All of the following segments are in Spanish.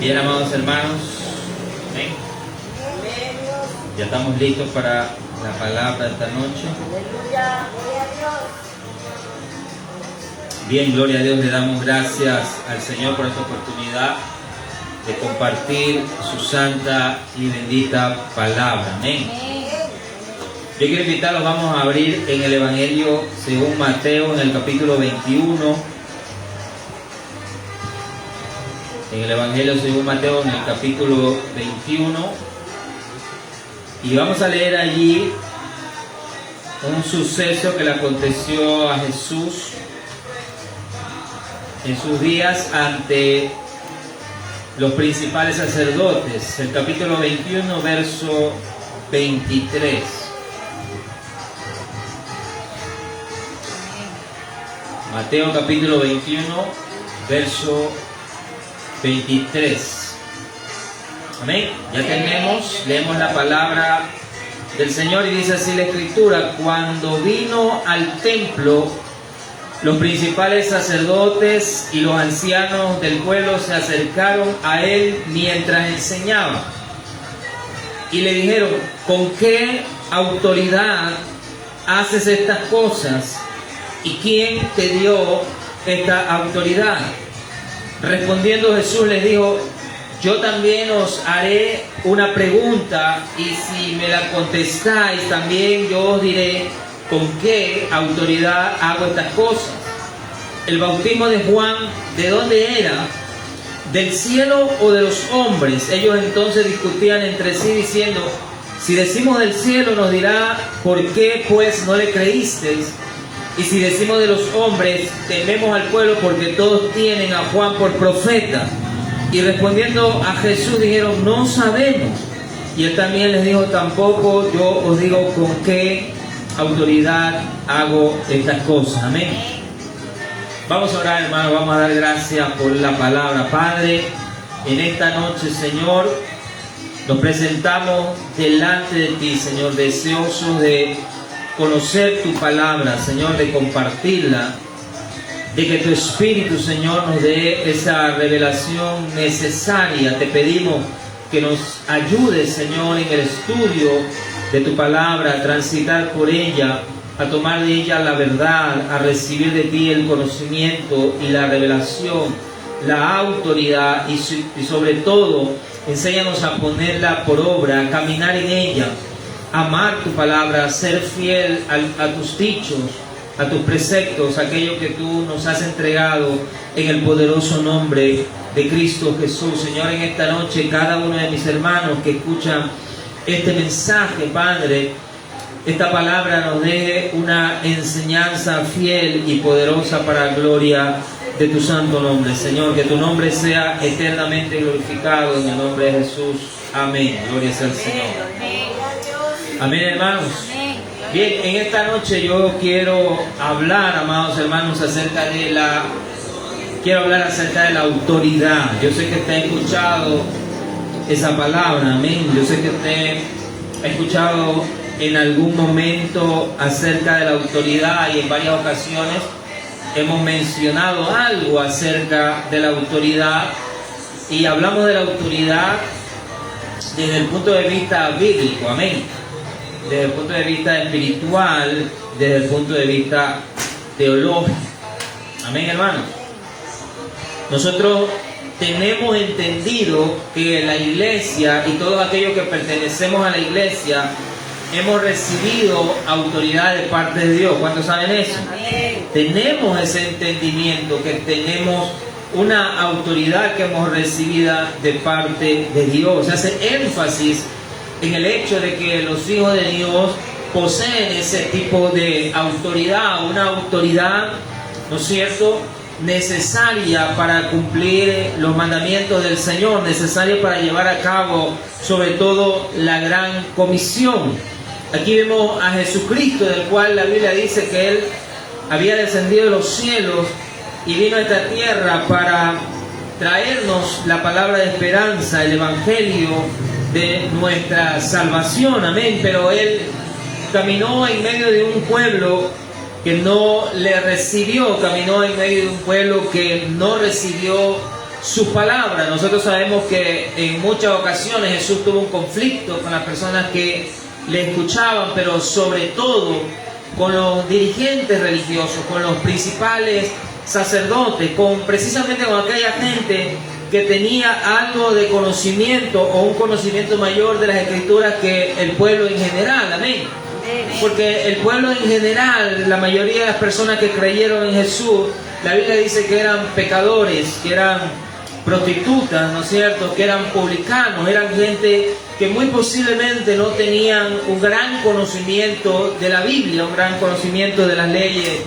Bien, amados hermanos, amén. Ya estamos listos para la palabra de esta noche. Bien, gloria a Dios, le damos gracias al Señor por esta oportunidad de compartir su santa y bendita palabra. Amén. Yo quiero invitarlos, vamos a abrir en el Evangelio según Mateo, en el capítulo 21. En el Evangelio según Mateo, en el capítulo 21. Y vamos a leer allí un suceso que le aconteció a Jesús en sus días ante los principales sacerdotes. El capítulo 21, verso 23. Mateo capítulo 21, verso 23. Amén. Ya leemos la palabra del Señor y dice así la Escritura: cuando vino al templo, los principales sacerdotes y los ancianos del pueblo se acercaron a él mientras enseñaba y le dijeron: ¿con qué autoridad haces estas cosas? ¿Y quién te dio esta autoridad? Respondiendo Jesús les dijo: yo también os haré una pregunta, y si me la contestáis, también yo os diré con qué autoridad hago estas cosas. El bautismo de Juan, ¿de dónde era? ¿Del cielo o de los hombres? Ellos entonces discutían entre sí diciendo: si decimos del cielo, nos dirá ¿por qué pues no le creísteis? Y si decimos de los hombres, tememos al pueblo porque todos tienen a Juan por profeta. Y respondiendo a Jesús dijeron: no sabemos. Y él también les dijo: tampoco yo os digo con qué autoridad hago estas cosas. Amén. Vamos a orar, hermano, vamos a dar gracias por la palabra. Padre, en esta noche, Señor, nos presentamos delante de ti, Señor, deseosos de conocer tu palabra, Señor, de compartirla, de que tu Espíritu, Señor, nos dé esa revelación necesaria. Te pedimos que nos ayudes, Señor, en el estudio de tu palabra, a transitar por ella, a tomar de ella la verdad, a recibir de ti el conocimiento y la revelación, la autoridad y sobre todo, enséñanos a ponerla por obra, a caminar en ella, amar tu palabra, ser fiel a tus dichos, a tus preceptos, aquello que tú nos has entregado en el poderoso nombre de Cristo Jesús. Señor, en esta noche cada uno de mis hermanos que escuchan este mensaje, Padre, esta palabra nos dé una enseñanza fiel y poderosa para la gloria de tu santo nombre. Señor, que tu nombre sea eternamente glorificado en el nombre de Jesús. Amén. Gloria sea al Señor. Amén, hermanos. Bien, en esta noche yo quiero hablar, amados hermanos, acerca de la autoridad. Yo sé que usted ha escuchado esa palabra, amén. Yo sé que usted ha escuchado en algún momento acerca de la autoridad, y en varias ocasiones hemos mencionado algo acerca de la autoridad, y hablamos de la autoridad desde el punto de vista bíblico, amén, desde el punto de vista espiritual, desde el punto de vista teológico, amén, hermanos. Nosotros tenemos entendido que la iglesia y todos aquellos que pertenecemos a la iglesia hemos recibido autoridad de parte de Dios. ¿Cuántos saben eso? Amén. Tenemos ese entendimiento, que tenemos una autoridad que hemos recibido de parte de Dios. Se hace énfasis en el hecho de que los hijos de Dios poseen ese tipo de autoridad, una autoridad, ¿no es cierto?, necesaria para cumplir los mandamientos del Señor, necesaria para llevar a cabo sobre todo la gran comisión. Aquí vemos a Jesucristo, del cual la Biblia dice que Él había descendido de los cielos y vino a esta tierra para traernos la palabra de esperanza, el evangelio de nuestra salvación, amén. Pero Él caminó en medio de un pueblo que no le recibió, caminó en medio de un pueblo que no recibió sus palabras. Nosotros sabemos que en muchas ocasiones Jesús tuvo un conflicto con las personas que le escuchaban, pero sobre todo con los dirigentes religiosos, con los principales sacerdotes, precisamente con aquella gente que tenía algo de conocimiento o un conocimiento mayor de las Escrituras que el pueblo en general. Amén. Porque el pueblo en general, la mayoría de las personas que creyeron en Jesús, la Biblia dice que eran pecadores, que eran prostitutas, ¿no es cierto?, que eran publicanos, eran gente que muy posiblemente no tenían un gran conocimiento de la Biblia, un gran conocimiento de las leyes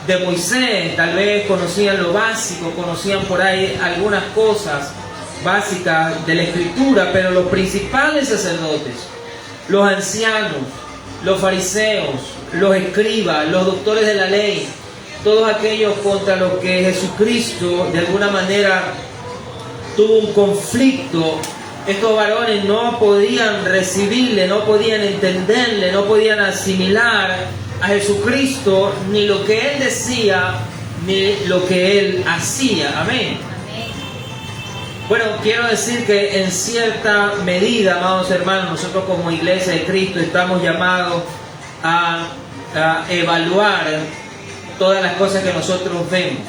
de Moisés. Tal vez conocían lo básico, conocían por ahí algunas cosas básicas de la Escritura, pero los principales sacerdotes, los ancianos, los fariseos, los escribas, los doctores de la ley, todos aquellos contra los que Jesucristo de alguna manera tuvo un conflicto, estos varones no podían recibirle, no podían entenderle, no podían asimilar a Jesucristo, ni lo que Él decía, ni lo que Él hacía. Amén. Bueno, quiero decir que en cierta medida, amados hermanos, nosotros como Iglesia de Cristo estamos llamados a evaluar todas las cosas que nosotros vemos,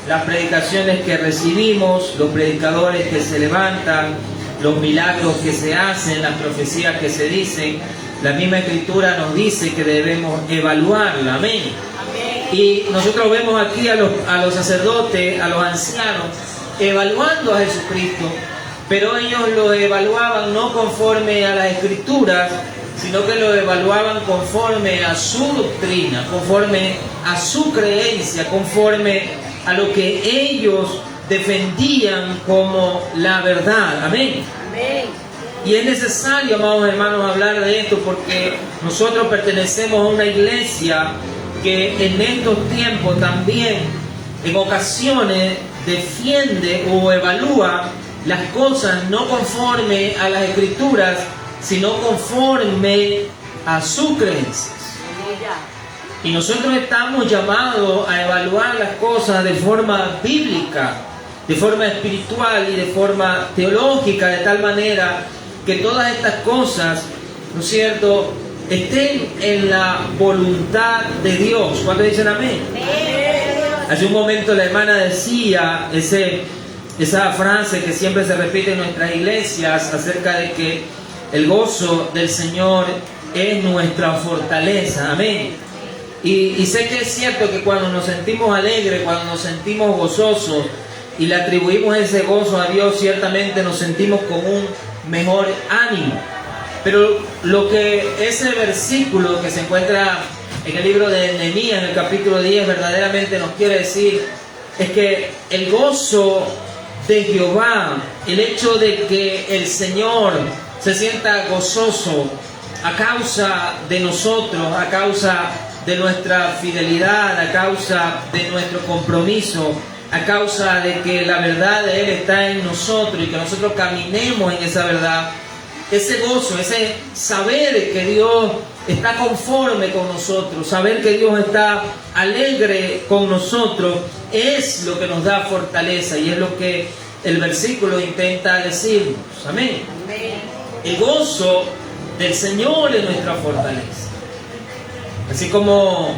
las predicaciones que recibimos, los predicadores que se levantan, los milagros que se hacen, las profecías que se dicen. La misma Escritura nos dice que debemos evaluarla. Amén. Y nosotros vemos aquí a los sacerdotes, a los ancianos, evaluando a Jesucristo, pero ellos lo evaluaban no conforme a las Escrituras, sino que lo evaluaban conforme a su doctrina, conforme a su creencia, conforme a lo que ellos defendían como la verdad. Amén. Amén. Y es necesario, amados hermanos, hablar de esto porque nosotros pertenecemos a una iglesia que en estos tiempos también en ocasiones defiende o evalúa las cosas no conforme a las Escrituras, sino conforme a sus creencias. Y nosotros estamos llamados a evaluar las cosas de forma bíblica, de forma espiritual y de forma teológica, de tal manera que todas estas cosas, ¿no es cierto?, estén en la voluntad de Dios. ¿Cuántos dicen amén? Hace un momento la hermana decía esa frase que siempre se repite en nuestras iglesias acerca de que el gozo del Señor es nuestra fortaleza. Amén. Y sé que es cierto que cuando nos sentimos alegres, cuando nos sentimos gozosos y le atribuimos ese gozo a Dios, ciertamente nos sentimos con un mejor ánimo. Pero lo que ese versículo que se encuentra en el libro de Nehemías, en el capítulo 10, verdaderamente nos quiere decir es que el gozo de Jehová, el hecho de que el Señor se sienta gozoso a causa de nosotros, a causa de nuestra fidelidad, a causa de nuestro compromiso, a causa de que la verdad de Él está en nosotros y que nosotros caminemos en esa verdad. Ese gozo, ese saber que Dios está conforme con nosotros, saber que Dios está alegre con nosotros, es lo que nos da fortaleza y es lo que el versículo intenta decirnos. Amén. El gozo del Señor es nuestra fortaleza. Así como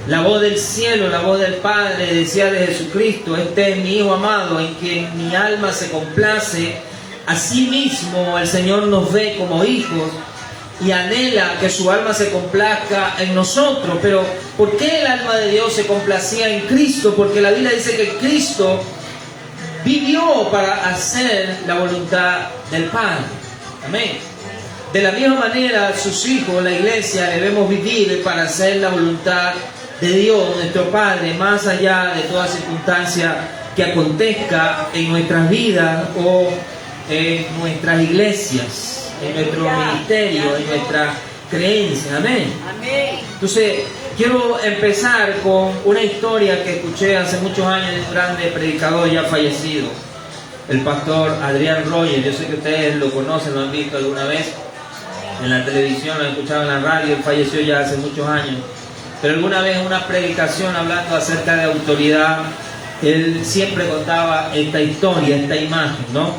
la voz del cielo, la voz del Padre decía de Jesucristo: este es mi Hijo amado en quien mi alma se complace. Asimismo el Señor nos ve como hijos y anhela que su alma se complazca en nosotros. Pero ¿por qué el alma de Dios se complacía en Cristo? Porque la Biblia dice que Cristo vivió para hacer la voluntad del Padre. Amén. De la misma manera, sus hijos, la iglesia, debemos vivir para hacer la voluntad de Dios, nuestro Padre, más allá de toda circunstancia que acontezca en nuestras vidas o en nuestras iglesias, en nuestro ministerio, en nuestra creencia. Amén. Entonces, quiero empezar con una historia que escuché hace muchos años de un grande predicador ya fallecido, el pastor Adrian Rogers. Yo sé que ustedes lo conocen, lo han visto alguna vez en la televisión, lo han escuchado en la radio. Él falleció ya hace muchos años, pero alguna vez en una predicación hablando acerca de autoridad, él siempre contaba esta historia, esta imagen, ¿no?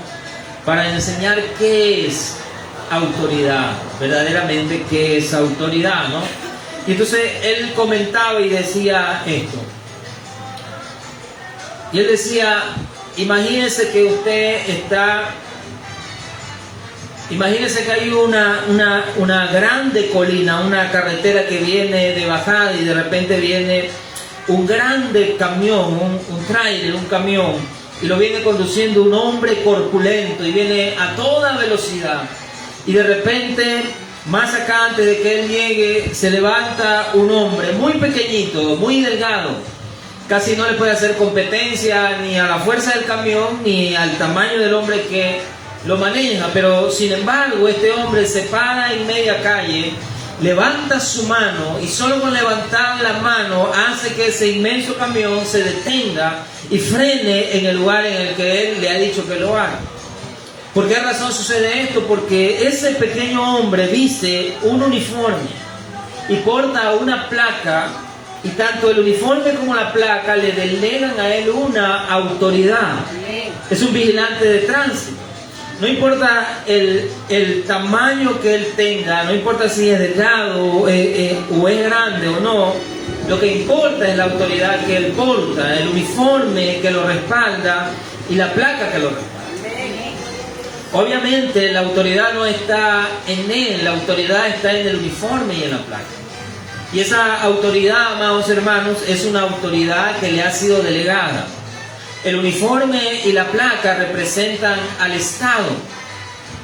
Para enseñar qué es autoridad, verdaderamente qué es autoridad, ¿no? Y entonces él comentaba y decía esto. Y él decía, imagínense que usted está, imagínense que hay una grande colina, una carretera que viene de bajada y de repente viene un grande camión, un tráiler, un camión, y lo viene conduciendo un hombre corpulento y viene a toda velocidad. Y de repente, más acá antes de que él llegue, se levanta un hombre muy pequeñito, muy delgado. Casi no le puede hacer competencia ni a la fuerza del camión ni al tamaño del hombre que lo maneja. Pero sin embargo, este hombre se para en media calle, levanta su mano y solo con levantar la mano hace que ese inmenso camión se detenga y frene en el lugar en el que él le ha dicho que lo haga. ¿Por qué razón sucede esto? Porque ese pequeño hombre viste un uniforme y porta una placa, y tanto el uniforme como la placa le delegan a él una autoridad. Es un vigilante de tránsito. No importa el tamaño que él tenga, no importa si es delgado o es grande o no, lo que importa es la autoridad que él porta, el uniforme que lo respalda y la placa que lo respalda. Obviamente la autoridad no está en él, la autoridad está en el uniforme y en la placa. Y esa autoridad, amados hermanos, es una autoridad que le ha sido delegada. El uniforme y la placa representan al Estado,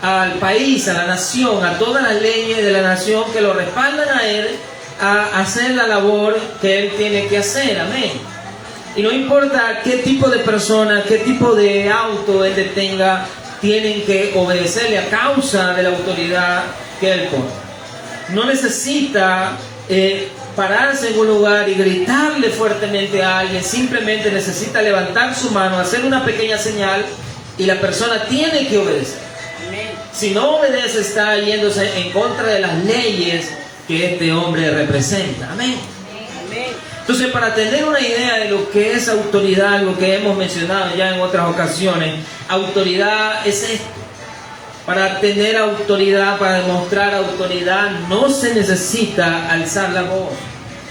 al país, a la nación, a todas las leyes de la nación que lo respaldan a él a hacer la labor que él tiene que hacer. Amén. Y no importa qué tipo de persona, qué tipo de auto él detenga, tienen que obedecerle a causa de la autoridad que él pone. No necesita pararse en un lugar y gritarle fuertemente a alguien, simplemente necesita levantar su mano, hacer una pequeña señal y la persona tiene que obedecer. Si no obedece, está yéndose en contra de las leyes que este hombre representa. Amén. Entonces, para tener una idea de lo que es autoridad, lo que hemos mencionado ya en otras ocasiones, autoridad es esto. Para tener autoridad, para demostrar autoridad, no se necesita alzar la voz,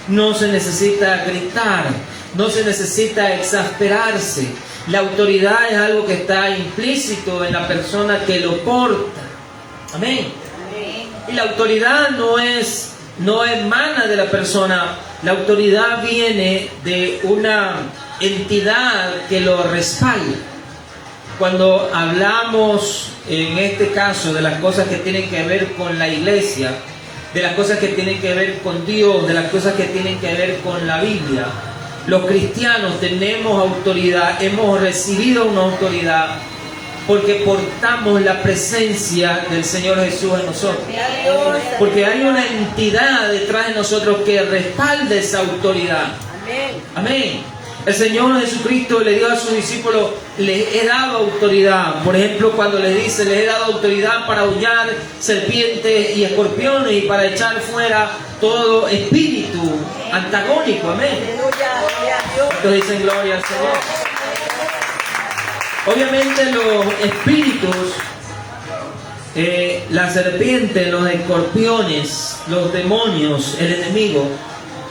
no se necesita gritar, no se necesita exasperarse. La autoridad es algo que está implícito en la persona que lo porta. Amén. Y la autoridad no emana de la persona. La autoridad viene de una entidad que lo respalda. Cuando hablamos, en este caso, de las cosas que tienen que ver con la iglesia, de las cosas que tienen que ver con Dios, de las cosas que tienen que ver con la Biblia, los cristianos tenemos autoridad, hemos recibido una autoridad porque portamos la presencia del Señor Jesús en nosotros. Porque hay una entidad detrás de nosotros que respalda esa autoridad. Amén. El Señor Jesucristo le dio a sus discípulos, les he dado autoridad. Por ejemplo, cuando les dice, les he dado autoridad para hollar serpientes y escorpiones y para echar fuera todo espíritu antagónico. Amén. Entonces dicen gloria al Señor. Obviamente los espíritus, la serpiente, los escorpiones, los demonios, el enemigo,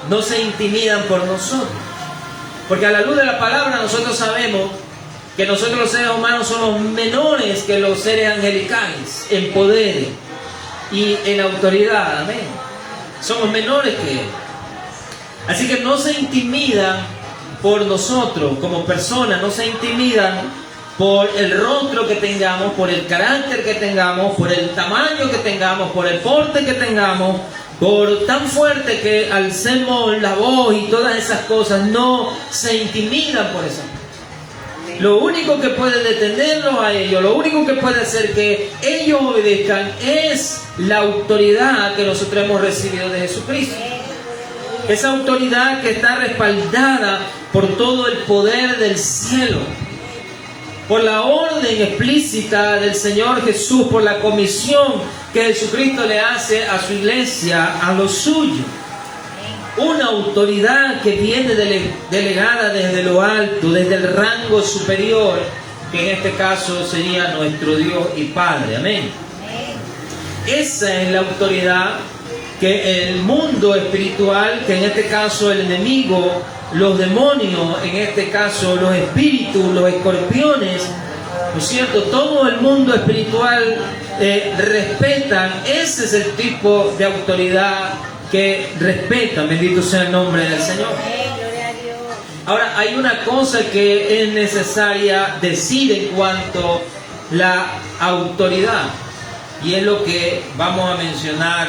no se intimidan por nosotros. Porque a la luz de la palabra nosotros sabemos que nosotros los seres humanos somos menores que los seres angelicales en poder y en autoridad. Amén. Somos menores que él. Así que no se intimidan por nosotros como personas, no se intimidan por el rostro que tengamos, por el carácter que tengamos, por el tamaño que tengamos, por el porte que tengamos, por tan fuerte que alcemos la voz y todas esas cosas. No se intimidan por eso. Lo único que puede detenerlos a ellos, lo único que puede hacer que ellos obedezcan es la autoridad que nosotros hemos recibido de Jesucristo. Esa autoridad que está respaldada por todo el poder del cielo, por la orden explícita del Señor Jesús, por la comisión que Jesucristo le hace a su iglesia, a los suyos. una autoridad que viene delegada desde lo alto, desde el rango superior, que en este caso sería nuestro Dios y Padre. Amén. Esa es la autoridad que el mundo espiritual, que en este caso el enemigo, los demonios, en este caso los espíritus, los escorpiones, ¿no es cierto? Todo el mundo espiritual respetan. Ese es el tipo de autoridad que respetan. Bendito sea el nombre del Señor. Ahora, hay una cosa que es necesaria decir en cuanto a la autoridad, y es lo que vamos a mencionar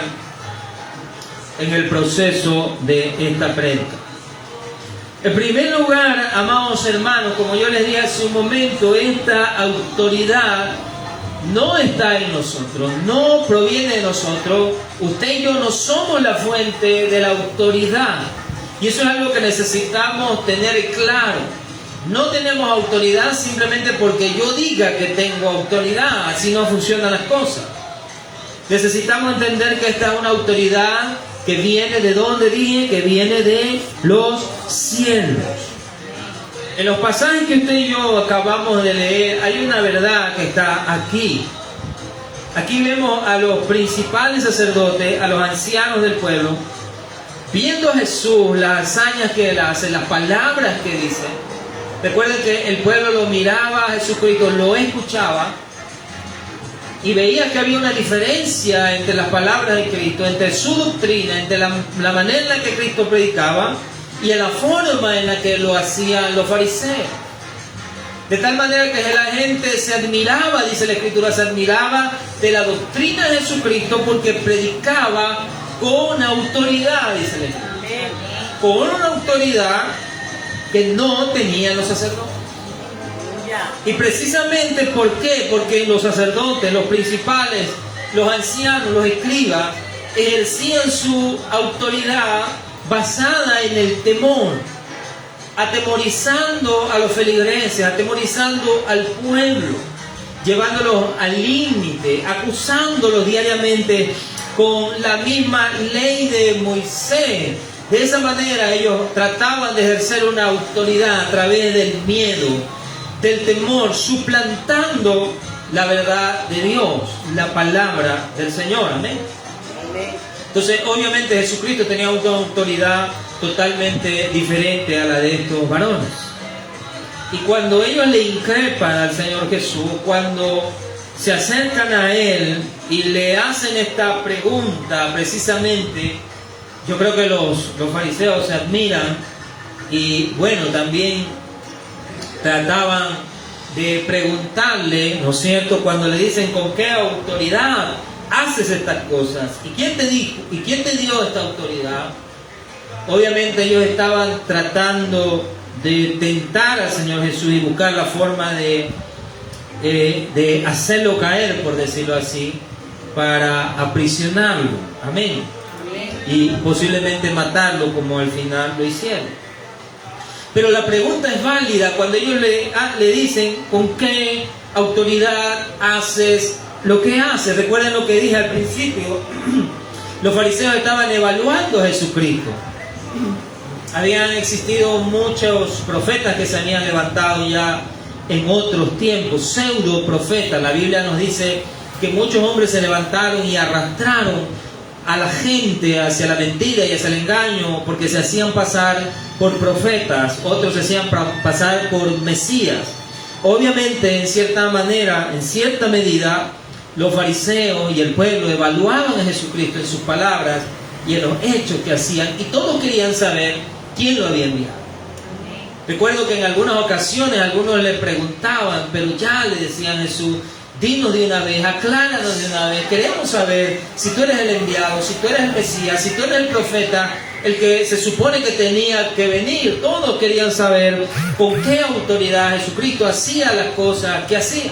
en el proceso de esta prédica. En primer lugar, amados hermanos, como yo les dije hace un momento, esta autoridad no está en nosotros, no proviene de nosotros. Usted y yo no somos la fuente de la autoridad. Y eso es algo que necesitamos tener claro. No tenemos autoridad simplemente porque yo diga que tengo autoridad. Así no funcionan las cosas. Necesitamos entender que esta es una autoridad que viene de donde dije, que viene de los cielos. En los pasajes que usted y yo acabamos de leer, hay una verdad que está aquí. Aquí vemos a los principales sacerdotes, a los ancianos del pueblo, viendo a Jesús, las hazañas que él hace, las palabras que dice. Recuerden que el pueblo lo miraba a Jesucristo, lo escuchaba, y veía que había una diferencia entre las palabras de Cristo, entre su doctrina, entre la manera en la que Cristo predicaba y en la forma en la que lo hacían los fariseos. De tal manera que la gente se admiraba, dice la Escritura, se admiraba de la doctrina de Jesucristo porque predicaba con autoridad, dice la Escritura. Con una autoridad que no tenían los sacerdotes. Y precisamente, ¿por qué? Porque los sacerdotes, los principales, los ancianos, los escribas, ejercían su autoridad basada en el temor, atemorizando a los feligreses, atemorizando al pueblo, llevándolos al límite, acusándolos diariamente con la misma ley de Moisés. De esa manera ellos trataban de ejercer una autoridad a través del miedo, del temor, suplantando la verdad de Dios, la palabra del Señor. Amén. Entonces, obviamente Jesucristo tenía una autoridad totalmente diferente a la de estos varones. Y cuando ellos le increpan al Señor Jesús, cuando se acercan a Él y le hacen esta pregunta, precisamente, yo creo que los fariseos se admiran y, bueno, también trataban de preguntarle, ¿no es cierto?, cuando le dicen con qué autoridad haces estas cosas. ¿Y quién te dijo? ¿Y quién te dio esta autoridad? Obviamente ellos estaban tratando de tentar al Señor Jesús y buscar la forma de hacerlo caer, por decirlo así, para aprisionarlo. Amén. Y posiblemente matarlo, como al final lo hicieron. Pero la pregunta es válida cuando ellos le dicen con qué autoridad haces lo que haces. Recuerden lo que dije al principio. Los fariseos estaban evaluando a Jesucristo. Habían existido muchos profetas que se habían levantado ya en otros tiempos, pseudo profetas. La Biblia nos dice que muchos hombres se levantaron y arrastraron a la gente hacia la mentira y hacia el engaño, porque se hacían pasar por profetas, otros se hacían pasar por Mesías. Obviamente, en cierta manera, en cierta medida, los fariseos y el pueblo evaluaban a Jesucristo en sus palabras y en los hechos que hacían, y todos querían saber quién lo había enviado. Recuerdo que en algunas ocasiones algunos le preguntaban, pero ya le decían a Jesús: dinos de una vez, acláranos de una vez, queremos saber si tú eres el enviado, si tú eres el Mesías, si tú eres el profeta, el que se supone que tenía que venir. Todos querían saber con qué autoridad Jesucristo hacía las cosas que hacía.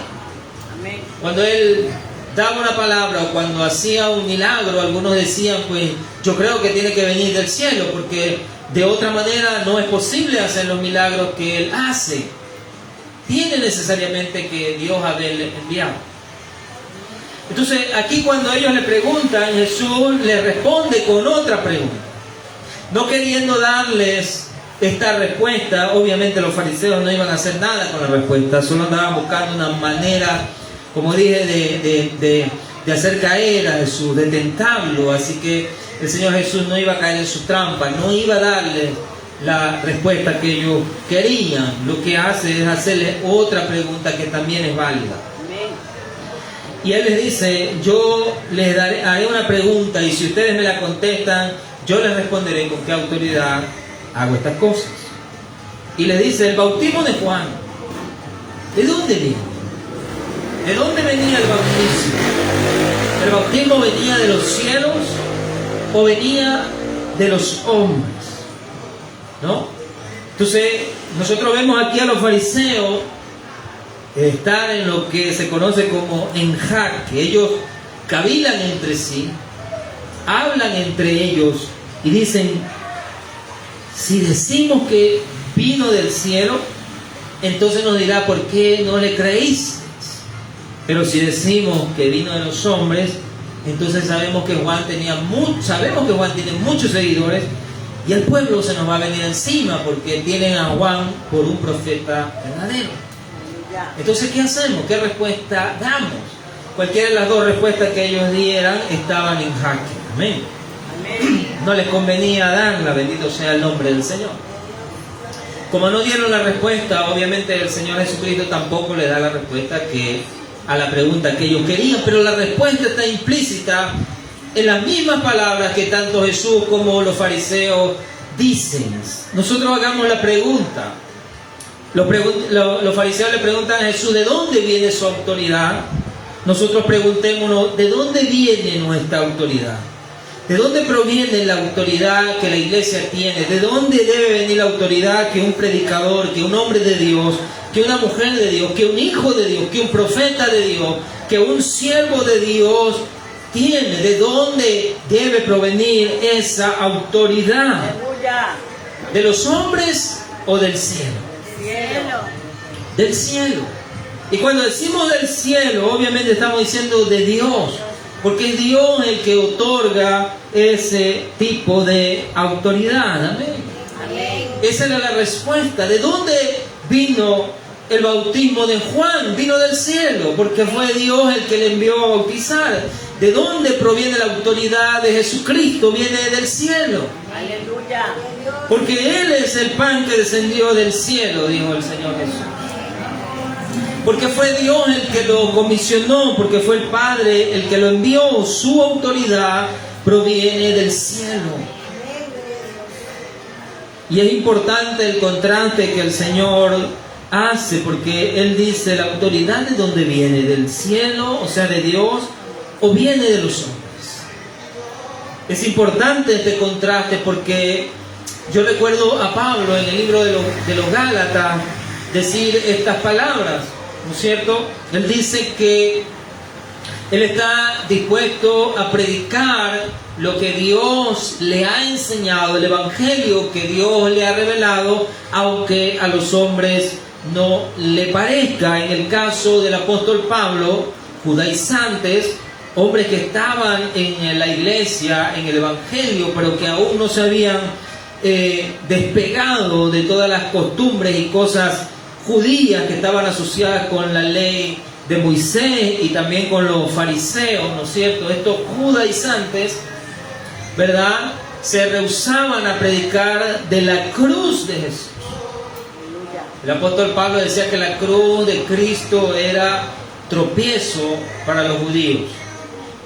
Cuando Él daba una palabra o cuando hacía un milagro, algunos decían, pues yo creo que tiene que venir del cielo, porque de otra manera no es posible hacer los milagros que Él hace. Tiene necesariamente que Dios haberle enviado. Entonces, aquí cuando ellos le preguntan, Jesús le responde con otra pregunta. no queriendo darles esta respuesta. Obviamente los fariseos no iban a hacer nada con la respuesta, solo andaban buscando una manera, como dije, de hacer caer a Jesús, de tentarlo. Así que el Señor Jesús no iba a caer en su trampa, no iba a darle la respuesta que ellos querían. Lo que hace es hacerle otra pregunta que también es válida. Y Él les dice: yo les haré una pregunta, y si ustedes me la contestan, yo les responderé con qué autoridad hago estas cosas. Y le dice: el bautismo de Juan, ¿de dónde viene? ¿De dónde venía el bautismo? ¿El bautismo venía de los cielos o venía de los hombres? ¿No? Entonces, nosotros vemos aquí a los fariseos estar en lo que se conoce como en jaque. Ellos cavilan entre sí, hablan entre ellos y dicen: si decimos que vino del cielo, entonces nos dirá: ¿por qué no le creísteis? Pero si decimos que vino de los hombres, entonces sabemos que Juan tiene muchos seguidores, y el pueblo se nos va a venir encima porque tienen a Juan por un profeta verdadero. Entonces, ¿qué hacemos? ¿Qué respuesta damos? Cualquiera de las dos respuestas que ellos dieran estaban en jaque. Amén. No les convenía darla, bendito sea el nombre del Señor. Como no dieron la respuesta, obviamente el Señor Jesucristo tampoco le da la respuesta a la pregunta que ellos querían, pero la respuesta está implícita en las mismas palabras que tanto Jesús como los fariseos dicen. Nosotros hagamos la pregunta. Los fariseos le preguntan a Jesús: ¿de dónde viene su autoridad? Nosotros preguntémonos: ¿de dónde viene nuestra autoridad? ¿De dónde proviene la autoridad que la iglesia tiene? ¿De dónde debe venir la autoridad que un predicador, que un hombre de Dios, que una mujer de Dios, que un hijo de Dios, que un profeta de Dios, que un siervo de Dios tiene? ¿De dónde debe provenir esa autoridad? ¿De los hombres o del cielo? Del cielo. Y cuando decimos del cielo, obviamente estamos diciendo de Dios, porque es Dios el que otorga ese tipo de autoridad. Amén. Amén. Esa era la respuesta. ¿De dónde vino el bautismo de Juan? Vino del cielo, porque fue Dios el que le envió a bautizar. ¿De dónde proviene la autoridad de Jesucristo? Viene del cielo. Aleluya. Porque Él es el pan que descendió del cielo, dijo el Señor Jesús. Porque fue Dios el que lo comisionó, porque fue el Padre el que lo envió. Su autoridad proviene del cielo. Y es importante el contraste que el Señor hace, porque Él dice: la autoridad, ¿de dónde viene? ¿Del cielo, o sea de Dios, o viene de los hombres? Es importante este contraste, porque yo recuerdo a Pablo en el libro de los Gálatas decir estas palabras, ¿no es cierto? Él dice que él está dispuesto a predicar lo que Dios le ha enseñado, el evangelio que Dios le ha revelado, aunque a los hombres no le parezca. En el caso del apóstol Pablo, judaizantes, hombres que estaban en la iglesia, en el evangelio, pero que aún no se habían despegado de todas las costumbres y cosas judías que estaban asociadas con la ley de Moisés y también con los fariseos, ¿no es cierto? Estos judaizantes, ¿verdad?, se rehusaban a predicar de la cruz de Jesús. El apóstol Pablo decía que la cruz de Cristo era tropiezo para los judíos,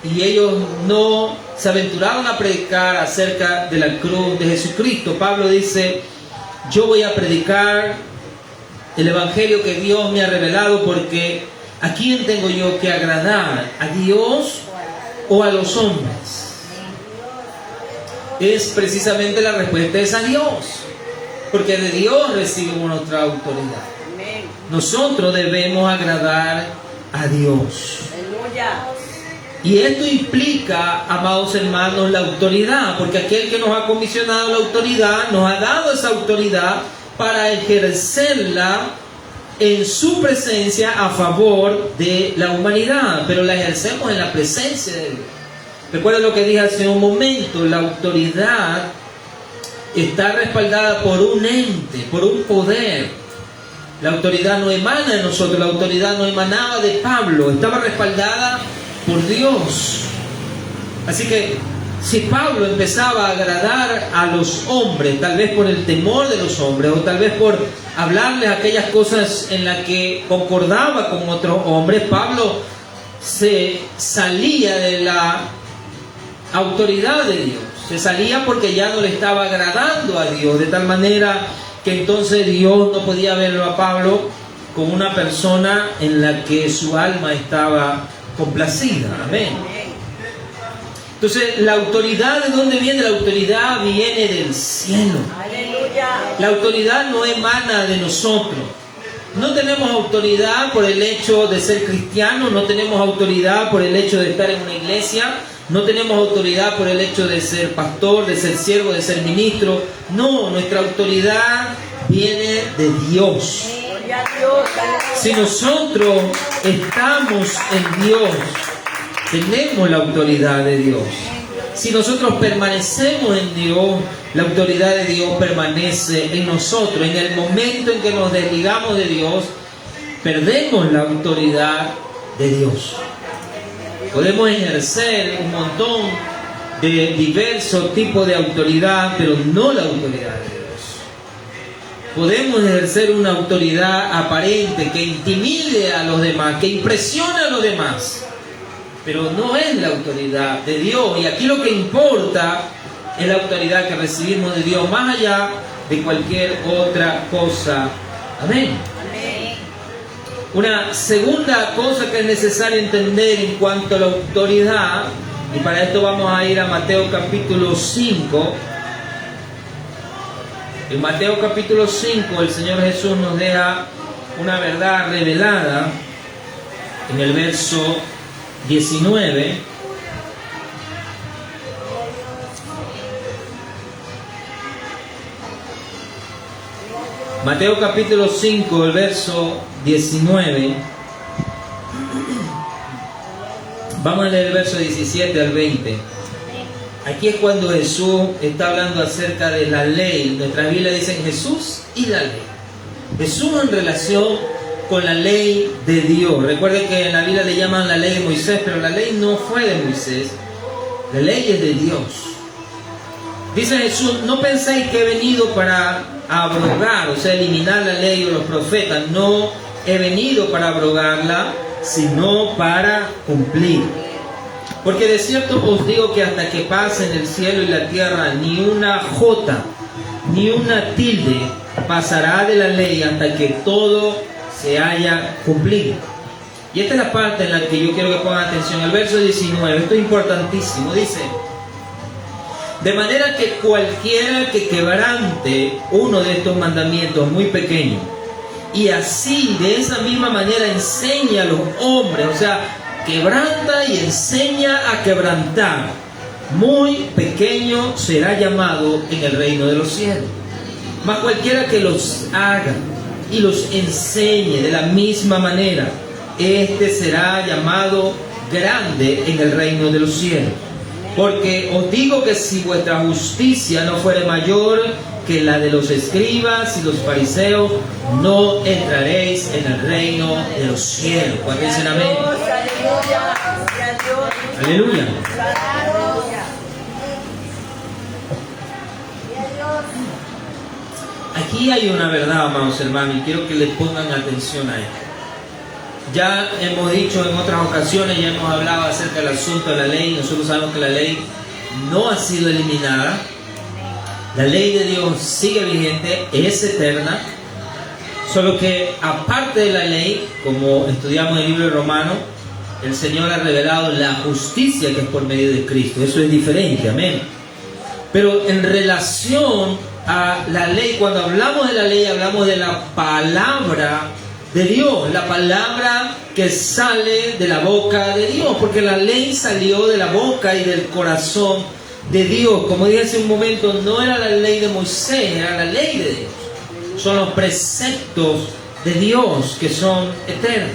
y ellos no se aventuraban a predicar acerca de la cruz de Jesucristo. Pablo dice: yo voy a predicar el evangelio que Dios me ha revelado, porque ¿a quién tengo yo que agradar? ¿A Dios o a los hombres? Es precisamente la respuesta es a Dios, porque de Dios recibimos nuestra autoridad. Nosotros debemos agradar a Dios. Y esto implica, amados hermanos, la autoridad, porque aquel que nos ha comisionado la autoridad nos ha dado esa autoridad para ejercerla en su presencia a favor de la humanidad, pero la ejercemos en la presencia de Dios. Recuerda lo que dije hace un momento: la autoridad está respaldada por un ente, por un poder. La autoridad no emana de nosotros, la autoridad no emanaba de Pablo, estaba respaldada por Dios. Así que si Pablo empezaba a agradar a los hombres, tal vez por el temor de los hombres, o tal vez por hablarles aquellas cosas en las que concordaba con otros hombres, Pablo se salía de la autoridad de Dios, se salía porque ya no le estaba agradando a Dios, de tal manera que entonces Dios no podía verlo a Pablo como una persona en la que su alma estaba complacida. Amén. Entonces, ¿la autoridad de dónde viene? La autoridad viene del cielo. Aleluya. La autoridad no emana de nosotros. No tenemos autoridad por el hecho de ser cristianos, no tenemos autoridad por el hecho de estar en una iglesia, no tenemos autoridad por el hecho de ser pastor, de ser siervo, de ser ministro. No, nuestra autoridad viene de Dios. Si nosotros estamos en Dios, tenemos la autoridad de Dios. Si nosotros permanecemos en Dios, la autoridad de Dios permanece en nosotros. En el momento en que nos desligamos de Dios, perdemos la autoridad de Dios. Podemos ejercer un montón de diversos tipos de autoridad, pero no la autoridad de Dios. Podemos ejercer una autoridad aparente que intimide a los demás, que impresione a los demás, pero no es la autoridad de Dios. Y aquí lo que importa es la autoridad que recibimos de Dios, más allá de cualquier otra cosa. Amén. Amén. Una segunda cosa que es necesario entender en cuanto a la autoridad, y para esto vamos a ir a Mateo capítulo 5. En Mateo capítulo 5 el Señor Jesús nos deja una verdad revelada en el verso 19. Mateo capítulo 5, el verso 19. Vamos a leer el verso 17 al 20. Aquí es cuando Jesús está hablando acerca de la ley. Nuestras Biblias dicen Jesús y la ley. Jesús en relación con la ley de Dios. Recuerden que en la Biblia le llaman la ley de Moisés, pero la ley no fue de Moisés. La ley es de Dios. Dice Jesús: no penséis que he venido para abrogar, o sea, eliminar la ley o los profetas. No he venido para abrogarla, sino para cumplir. Porque de cierto os digo que hasta que pasen el cielo y la tierra, ni una jota, ni una tilde pasará de la ley hasta que todo se haya cumplido. Y esta es la parte en la que yo quiero que pongan atención. El verso 19, esto es importantísimo, dice: de manera que cualquiera que quebrante uno de estos mandamientos muy pequeños, y así de esa misma manera enseña a los hombres, o sea, quebranta y enseña a quebrantar, muy pequeño será llamado en el reino de los cielos. Mas cualquiera que los haga y los enseñe de la misma manera, este será llamado grande en el reino de los cielos. Porque os digo que si vuestra justicia no fuere mayor que la de los escribas y los fariseos, no entraréis en el reino de los cielos. ¿Cuántos dicen amén? Aleluya. Aquí hay una verdad, amados hermanos, y quiero que le pongan atención a esto. Ya hemos dicho en otras ocasiones, ya hemos hablado acerca del asunto de la ley. Nosotros sabemos que la ley no ha sido eliminada. La ley de Dios sigue vigente, es eterna. Solo que aparte de la ley, como estudiamos en el libro de Romanos, el Señor ha revelado la justicia que es por medio de Cristo. Eso es diferente, amén. Pero en relación a la ley, cuando hablamos de la ley, hablamos de la palabra de Dios, la palabra que sale de la boca de Dios, porque la ley salió de la boca y del corazón de Dios. Como dije hace un momento, no era la ley de Moisés, era la ley de Dios. Son los preceptos de Dios que son eternos.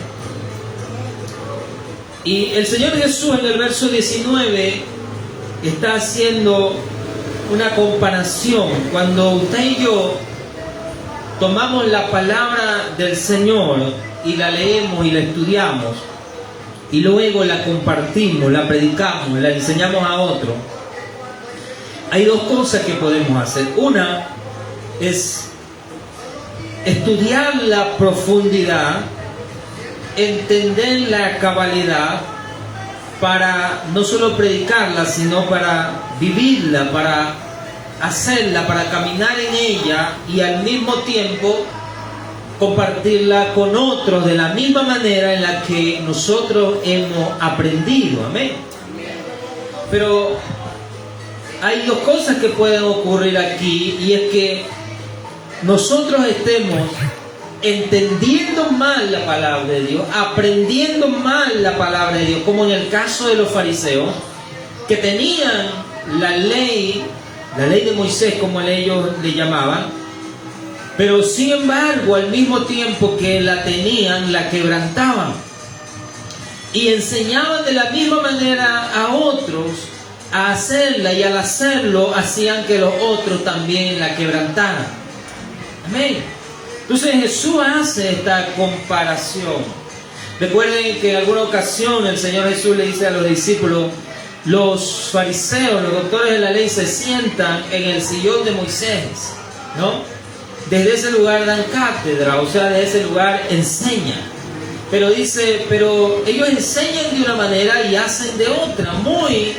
Y el Señor Jesús en el verso 19 está haciendo una comparación. Cuando usted y yo tomamos la palabra del Señor y la leemos y la estudiamos y luego la compartimos, la predicamos, la enseñamos a otro, hay dos cosas que podemos hacer. Una es estudiar la profundidad, entender la cabalidad, para no solo predicarla, sino para vivirla, para hacerla, para caminar en ella y al mismo tiempo compartirla con otros de la misma manera en la que nosotros hemos aprendido. Amén. Pero hay dos cosas que pueden ocurrir aquí, y es que nosotros estemos entendiendo mal la palabra de Dios, aprendiendo mal la palabra de Dios, como en el caso de los fariseos, que tenían la ley de Moisés, como ellos le llamaban, pero sin embargo, al mismo tiempo que la tenían, la quebrantaban y enseñaban de la misma manera a otros a hacerla, y al hacerlo hacían que los otros también la quebrantaran. Amén. Entonces Jesús hace esta comparación. Recuerden que en alguna ocasión el Señor Jesús le dice a los discípulos: los fariseos, los doctores de la ley, se sientan en el sillón de Moisés, ¿no? Desde ese lugar dan cátedra, o sea, desde ese lugar enseñan. Pero dice, pero ellos enseñan de una manera y hacen de otra, muy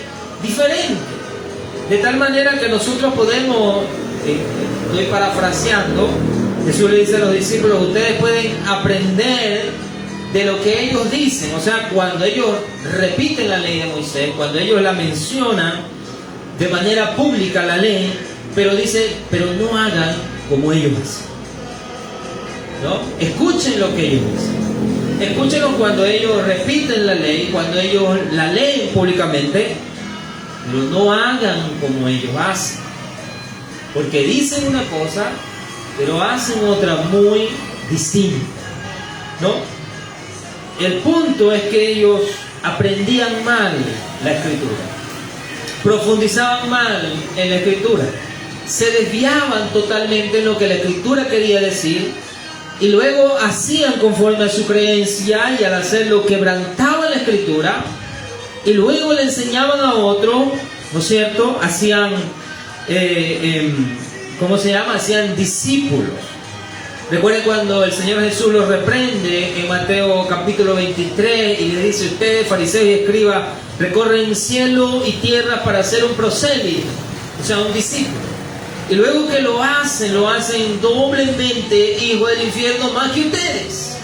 diferente. De tal manera que nosotros podemos, estoy parafraseando, Jesús le dice a los discípulos: ustedes pueden aprender de lo que ellos dicen. O sea, cuando ellos repiten la ley de Moisés, cuando ellos la mencionan de manera pública la ley, pero dice, pero no hagan como ellos hacen, ¿no? Escuchen lo que ellos dicen. Escúchenlo cuando ellos repiten la ley, cuando ellos la leen públicamente, pero no hagan como ellos hacen. Porque dicen una cosa, pero hacen otra muy distinta, ¿no? El punto es que ellos aprendían mal la Escritura, profundizaban mal en la Escritura, se desviaban totalmente en lo que la Escritura quería decir, y luego hacían conforme a su creencia, y al hacerlo quebrantaban la Escritura, y luego le enseñaban a otro, ¿no es cierto? Hacían ¿cómo se llama? Hacían discípulos. Recuerden cuando el Señor Jesús los reprende en Mateo capítulo 23 y le dice: ustedes, fariseos y escribas, recorren cielo y tierra para hacer un prosélito, o sea, un discípulo. Y luego que lo hacen doblemente hijos del infierno más que ustedes,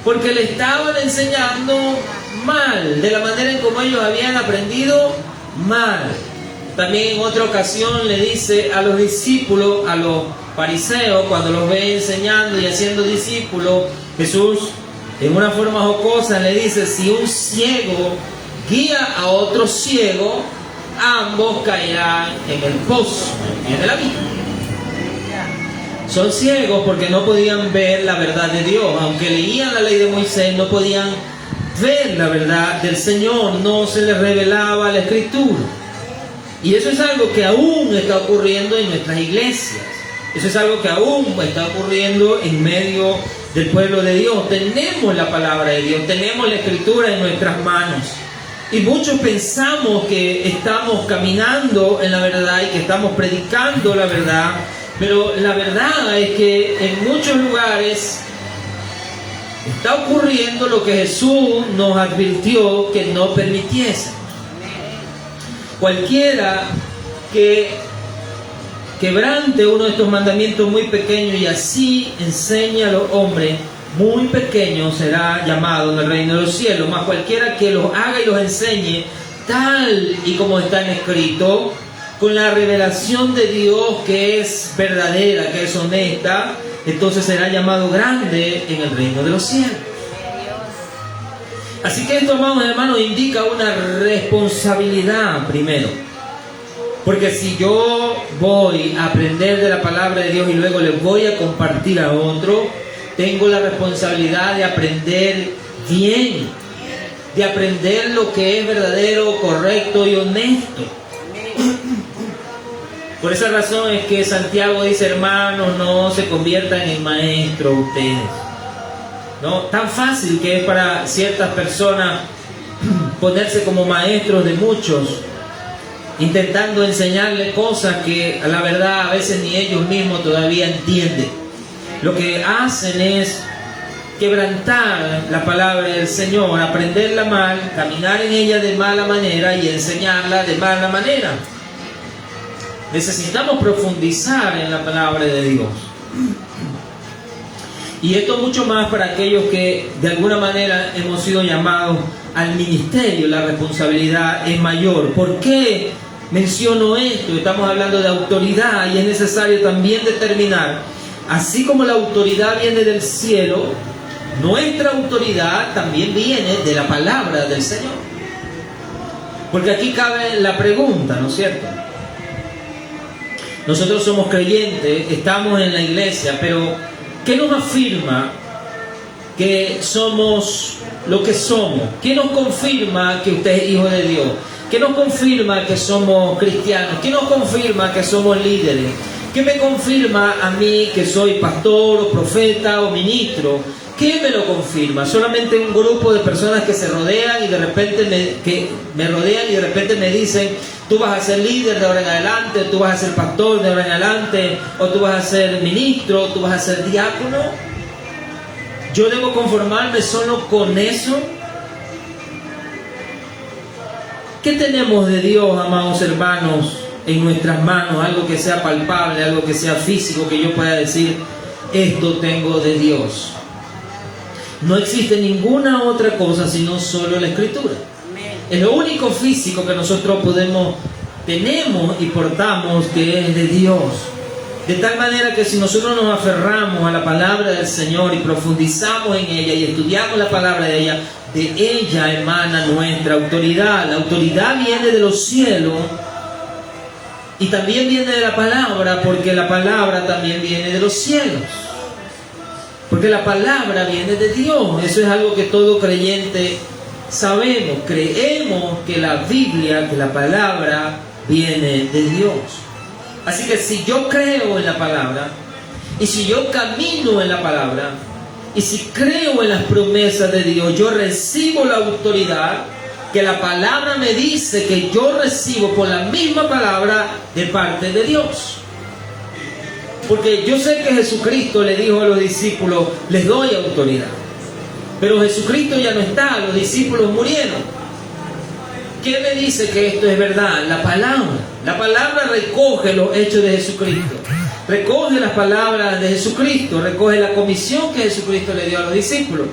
porque le estaban enseñando mal, de la manera en como ellos habían aprendido mal. También en otra ocasión le dice a los discípulos, a los fariseos, cuando los ve enseñando y haciendo discípulos, Jesús en una forma jocosa le dice: si un ciego guía a otro ciego, ambos caerán en el pozo de la vida. Son ciegos porque no podían ver la verdad de Dios. Aunque leían la ley de Moisés, no podían ver la verdad del Señor, no se les revelaba la Escritura. Y eso es algo que aún está ocurriendo en nuestras iglesias. Eso es algo que aún está ocurriendo en medio del pueblo de Dios. Tenemos la palabra de Dios, tenemos la Escritura en nuestras manos, y muchos pensamos que estamos caminando en la verdad y que estamos predicando la verdad, pero la verdad es que en muchos lugares está ocurriendo lo que Jesús nos advirtió que no permitiese. Cualquiera que quebrante uno de estos mandamientos muy pequeños y así enseñe a los hombres muy pequeños será llamado en el reino de los cielos. Mas cualquiera que los haga y los enseñe tal y como está escrito, con la revelación de Dios que es verdadera, que es honesta, entonces será llamado grande en el reino de los cielos. Así que esto, amados hermanos, indica una responsabilidad primero. Porque si yo voy a aprender de la palabra de Dios y luego les voy a compartir a otro, tengo la responsabilidad de aprender bien, de aprender lo que es verdadero, correcto y honesto. Por esa razón es que Santiago dice, hermanos, no se conviertan en maestros ustedes. ¿No? Tan fácil que es para ciertas personas ponerse como maestros de muchos, intentando enseñarles cosas que a la verdad a veces ni ellos mismos todavía entienden. Lo que hacen es quebrantar la palabra del Señor, aprenderla mal, caminar en ella de mala manera y enseñarla de mala manera. Necesitamos profundizar en la palabra de Dios. Y esto mucho más para aquellos que de alguna manera hemos sido llamados al ministerio. La responsabilidad es mayor. ¿Por qué menciono esto? Estamos hablando de autoridad y es necesario también determinar, así como la autoridad viene del cielo, nuestra autoridad también viene de la palabra del Señor. Porque aquí cabe la pregunta, ¿no es cierto? Nosotros somos creyentes, estamos en la iglesia, pero ¿qué nos afirma que somos lo que somos? ¿Qué nos confirma que usted es hijo de Dios? ¿Qué nos confirma que somos cristianos? ¿Qué nos confirma que somos líderes? ¿Qué me confirma a mí que soy pastor o profeta o ministro? ¿Qué me lo confirma? Solamente un grupo de personas que se rodean y de repente me rodean y de repente me dicen, tú vas a ser líder de ahora en adelante, tú vas a ser pastor de ahora en adelante, o tú vas a ser ministro, tú vas a ser diácono. ¿Yo debo conformarme solo con eso? ¿Qué tenemos de Dios, amados hermanos, en nuestras manos? Algo que sea palpable, algo que sea físico, que yo pueda decir, esto tengo de Dios. No existe ninguna otra cosa sino solo la Escritura. Es lo único físico que nosotros tenemos y portamos, que es de Dios. De tal manera que si nosotros nos aferramos a la palabra del Señor y profundizamos en ella y estudiamos la palabra de ella emana nuestra autoridad. La autoridad viene de los cielos y también viene de la palabra, porque la palabra también viene de los cielos. Porque la palabra viene de Dios. Eso es algo que todo creyente sabemos. Creemos que la Biblia, que la palabra viene de Dios. Así que si yo creo en la palabra, y si yo camino en la palabra, y si creo en las promesas de Dios, yo recibo la autoridad que la palabra me dice que yo recibo por la misma palabra de parte de Dios. Porque yo sé que Jesucristo le dijo a los discípulos, les doy autoridad. Pero Jesucristo ya no está, los discípulos murieron. ¿Qué me dice que esto es verdad? La palabra. La palabra recoge los hechos de Jesucristo. Recoge las palabras de Jesucristo. Recoge la comisión que Jesucristo le dio a los discípulos.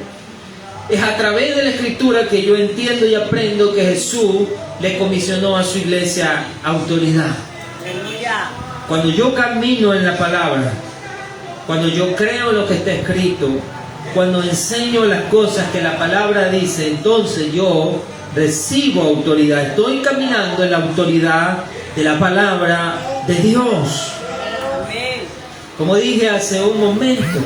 Es a través de la Escritura que yo entiendo y aprendo que Jesús le comisionó a su iglesia autoridad. Cuando yo camino en la palabra, cuando yo creo lo que está escrito, cuando enseño las cosas que la palabra dice, entonces yo recibo autoridad. Estoy caminando en la autoridad de la palabra de Dios. Como dije hace un momento,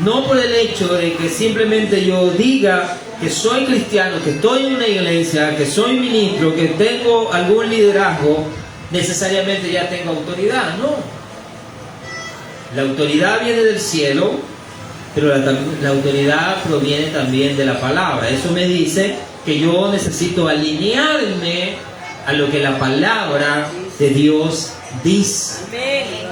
no por el hecho de que simplemente yo diga que soy cristiano, que estoy en una iglesia, que soy ministro, que tengo algún liderazgo, necesariamente ya tengo autoridad. No. La autoridad viene del cielo, pero la autoridad proviene también de la palabra. Eso me dice que yo necesito alinearme a lo que la palabra de Dios dice.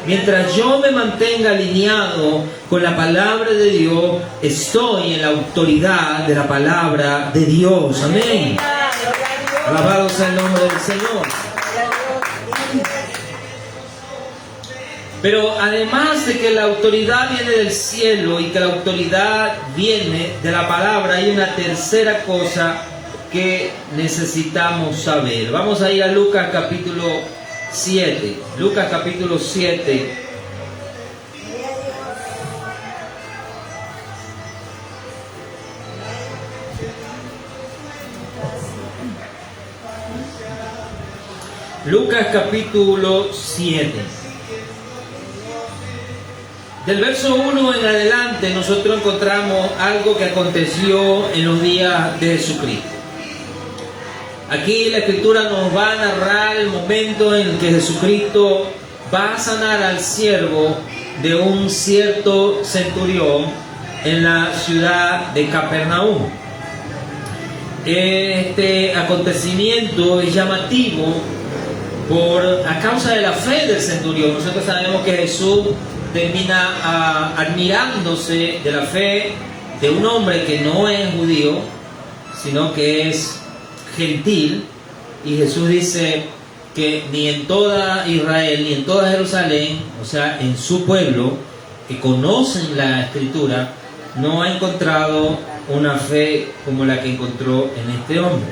Mientras yo me mantenga alineado con la palabra de Dios, estoy en la autoridad de la palabra de Dios. Amén. Alabado sea el nombre del Señor. Pero además de que la autoridad viene del cielo y que la autoridad viene de la palabra, hay una tercera cosa que necesitamos saber. Vamos a ir a Lucas capítulo 7. Lucas capítulo 7. Lucas capítulo 7. Del verso 1 en adelante nosotros encontramos algo que aconteció en los días de Jesucristo. Aquí la Escritura nos va a narrar el momento en que Jesucristo va a sanar al siervo de un cierto centurión en la ciudad de Capernaum. Este acontecimiento es llamativo a causa de la fe del centurión. Nosotros sabemos que Jesús termina admirándose de la fe de un hombre que no es judío, sino que es gentil, y Jesús dice que ni en toda Israel, ni en toda Jerusalén, o sea, en su pueblo, que conocen la Escritura, no ha encontrado una fe como la que encontró en este hombre.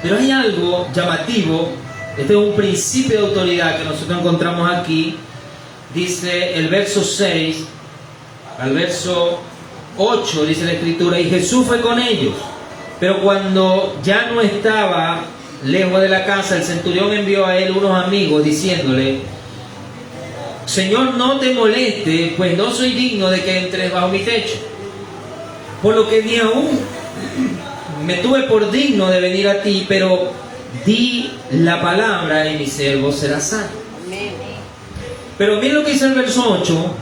Pero hay algo llamativo. Este es un principio de autoridad que nosotros encontramos aquí. Dice el verso 6 al verso 8, dice la Escritura: y Jesús fue con ellos, pero cuando ya no estaba lejos de la casa, el centurión envió a él unos amigos diciéndole: Señor, no te moleste, pues no soy digno de que entres bajo mi techo, por lo que ni aún me tuve por digno de venir a ti, pero di la palabra y mi siervo será sano. Pero miren lo que dice el verso 8.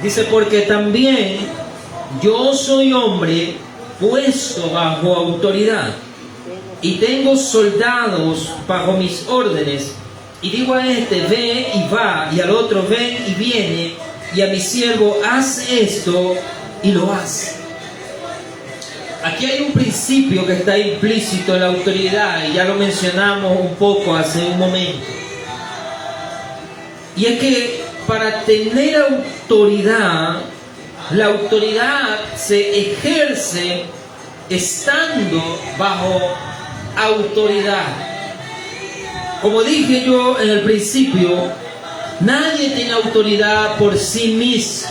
Dice: porque también yo soy hombre puesto bajo autoridad, y tengo soldados bajo mis órdenes, y digo a este: ve y va, y al otro: ven y viene, y a mi siervo: haz esto, y lo hace. Aquí hay un principio que está implícito en la autoridad, y ya lo mencionamos un poco hace un momento. Y es que para tener autoridad, la autoridad se ejerce estando bajo autoridad. Como dije yo en el principio, nadie tiene autoridad por sí mismo.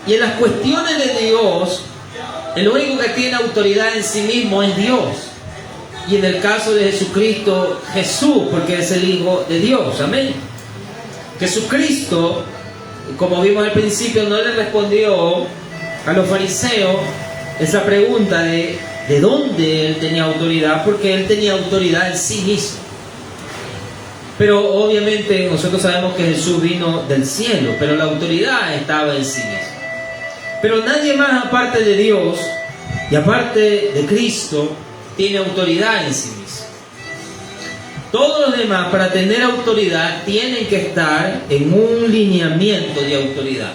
Y en las cuestiones de Dios, el único que tiene autoridad en sí mismo es Dios. Y en el caso de Jesucristo, Jesús, porque es el Hijo de Dios. Amén. Jesucristo, como vimos al principio, no le respondió a los fariseos esa pregunta de dónde él tenía autoridad, porque él tenía autoridad en sí mismo. Pero obviamente nosotros sabemos que Jesús vino del cielo, pero la autoridad estaba en sí mismo. Pero nadie más aparte de Dios y aparte de Cristo tiene autoridad en sí mismo. Todos los demás, para tener autoridad, tienen que estar en un lineamiento de autoridad.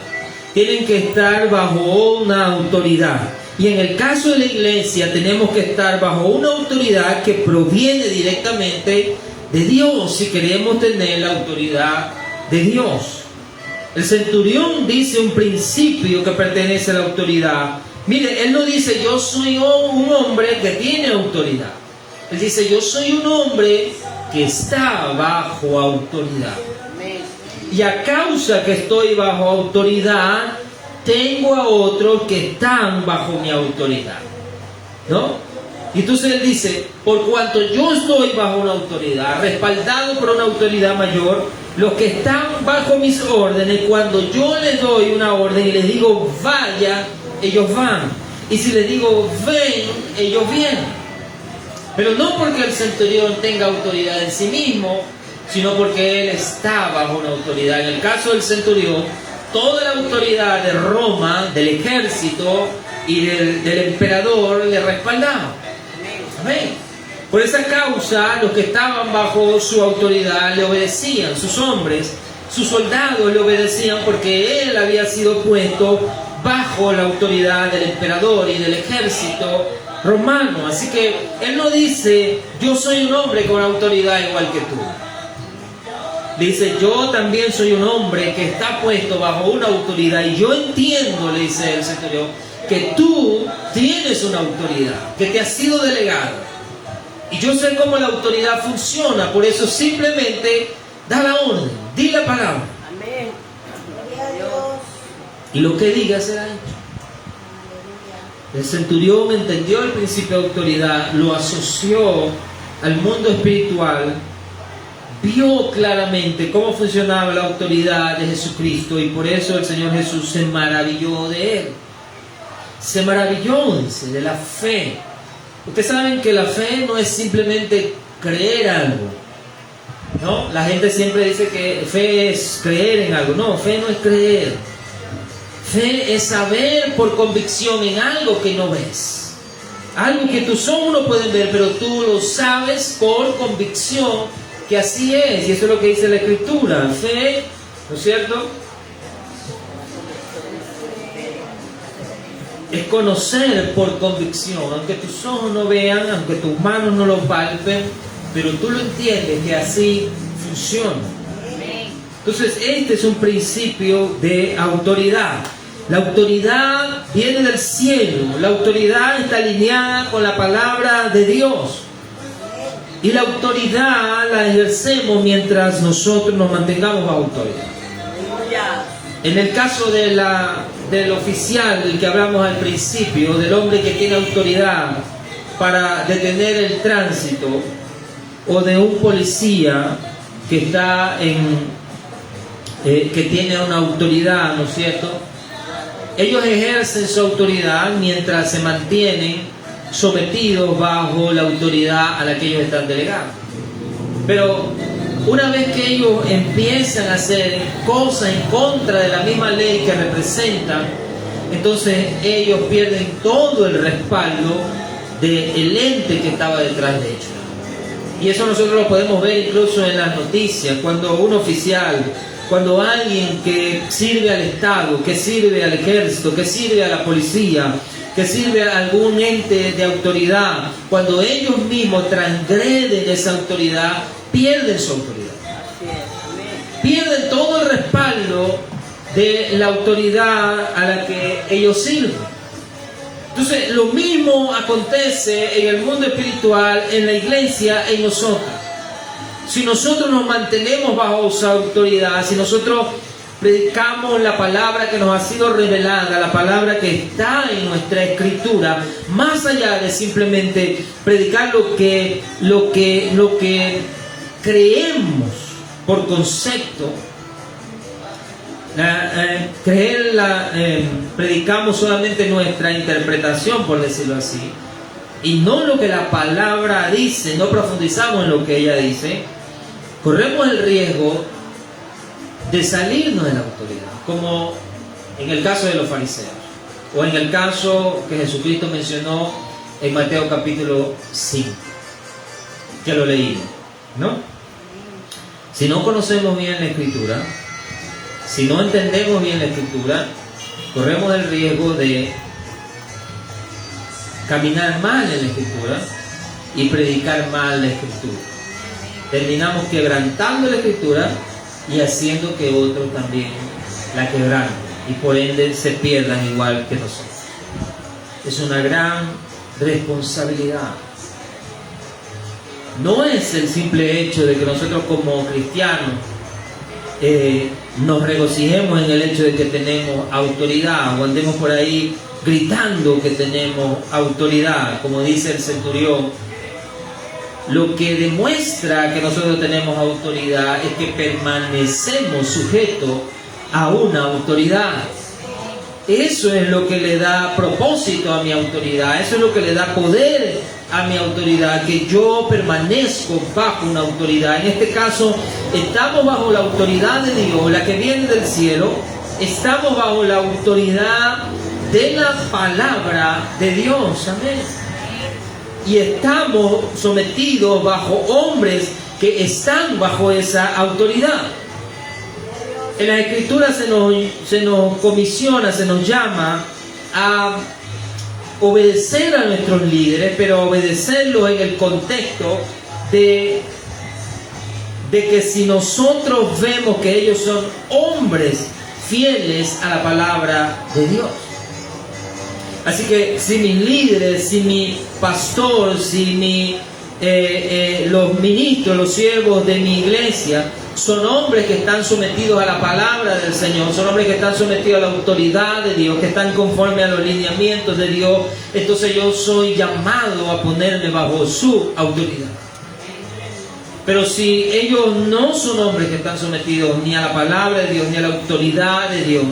Tienen que estar bajo una autoridad. Y en el caso de la iglesia, tenemos que estar bajo una autoridad que proviene directamente de Dios, si queremos tener la autoridad de Dios. El centurión dice un principio que pertenece a la autoridad. Mire, él no dice: yo soy un hombre que tiene autoridad. Él dice: yo soy un hombre que está bajo autoridad. Y a causa que estoy bajo autoridad, tengo a otros que están bajo mi autoridad, ¿no? Y entonces él dice: por cuanto yo estoy bajo una autoridad, respaldado por una autoridad mayor, los que están bajo mis órdenes, cuando yo les doy una orden y les digo vaya, ellos van. Y si les digo ven, ellos vienen. Pero no porque el centurión tenga autoridad en sí mismo, sino porque él está bajo una autoridad. En el caso del centurión, toda la autoridad de Roma, del ejército y del emperador le respaldaba. Amén. Por esa causa, los que estaban bajo su autoridad le obedecían, sus hombres, sus soldados le obedecían, porque él había sido puesto bajo la autoridad del emperador y del ejército romano. Así que él no dice: yo soy un hombre con autoridad igual que tú. Dice: yo también soy un hombre que está puesto bajo una autoridad, y yo entiendo, le dice el centurión, que tú tienes una autoridad que te ha sido delegada, y yo sé cómo la autoridad funciona. Por eso simplemente da la orden, di la palabra. Amén. Y lo que diga será hecho. El centurión entendió el principio de autoridad, lo asoció al mundo espiritual, vio claramente cómo funcionaba la autoridad de Jesucristo, y por eso el Señor Jesús se maravilló de él. Se maravilló, dice, de la fe. Ustedes saben que la fe no es simplemente creer algo. ¿no? La gente siempre dice que fe es creer en algo. No, fe no es creer. Fe es saber por convicción en algo que no ves. Algo que tus ojos no pueden ver, pero tú lo sabes por convicción que así es. Y eso es lo que dice la Escritura. Fe, ¿no es cierto?, es conocer por convicción, aunque tus ojos no vean, aunque tus manos no lo palpen, pero tú lo entiendes que así funciona. Entonces este es un principio de autoridad. La autoridad viene del cielo, la autoridad está alineada con la palabra de Dios. Y la autoridad la ejercemos mientras nosotros nos mantengamos bajo autoridad. En el caso del oficial del que hablamos al principio, del hombre que tiene autoridad para detener el tránsito, o de un policía que está que tiene una autoridad, ¿no es cierto? Ellos ejercen su autoridad mientras se mantienen sometidos bajo la autoridad a la que ellos están delegados. Pero una vez que ellos empiezan a hacer cosas en contra de la misma ley que representan, entonces ellos pierden todo el respaldo del ente que estaba detrás de ellos. Y eso nosotros lo podemos ver incluso en las noticias, cuando un oficial, cuando alguien que sirve al Estado, que sirve al ejército, que sirve a la policía, que sirve a algún ente de autoridad, cuando ellos mismos transgreden esa autoridad, pierden su autoridad. Pierden todo el respaldo de la autoridad a la que ellos sirven. Entonces, lo mismo acontece en el mundo espiritual, en la iglesia, en nosotros. Si nosotros nos mantenemos bajo su autoridad, si nosotros predicamos la palabra que nos ha sido revelada, la palabra que está en nuestra escritura, más allá de simplemente predicar lo que creemos por concepto, predicamos solamente nuestra interpretación, por decirlo así, y no lo que la palabra dice, no profundizamos en lo que ella dice, corremos el riesgo de salirnos de la autoridad, como en el caso de los fariseos, o en el caso que Jesucristo mencionó en Mateo capítulo 5, que lo leímos, ¿no? Si no conocemos bien la Escritura, si no entendemos bien la Escritura, corremos el riesgo de caminar mal en la Escritura y predicar mal la Escritura. Terminamos quebrantando la Escritura y haciendo que otros también la quebranten y por ende se pierdan igual que nosotros. Es una gran responsabilidad. No es el simple hecho de que nosotros como cristianos nos regocijemos en el hecho de que tenemos autoridad, o andemos por ahí gritando que tenemos autoridad, como dice el centurión. Lo que demuestra que nosotros tenemos autoridad es que permanecemos sujetos a una autoridad. Eso es lo que le da propósito a mi autoridad, eso es lo que le da poder a mi autoridad, que yo permanezco bajo una autoridad. En este caso, estamos bajo la autoridad de Dios, la que viene del cielo, estamos bajo la autoridad de la palabra de Dios, amén. Y estamos sometidos bajo hombres que están bajo esa autoridad. En la Escritura se nos comisiona, se nos llama a obedecer a nuestros líderes, pero obedecerlos en el contexto de que si nosotros vemos que ellos son hombres fieles a la palabra de Dios. Así que si mis líderes, si mi pastor, si los ministros, los siervos de mi iglesia son hombres que están sometidos a la palabra del Señor, son hombres que están sometidos a la autoridad de Dios, que están conforme a los lineamientos de Dios, entonces yo soy llamado a ponerme bajo su autoridad. Pero si ellos no son hombres que están sometidos ni a la palabra de Dios, ni a la autoridad de Dios,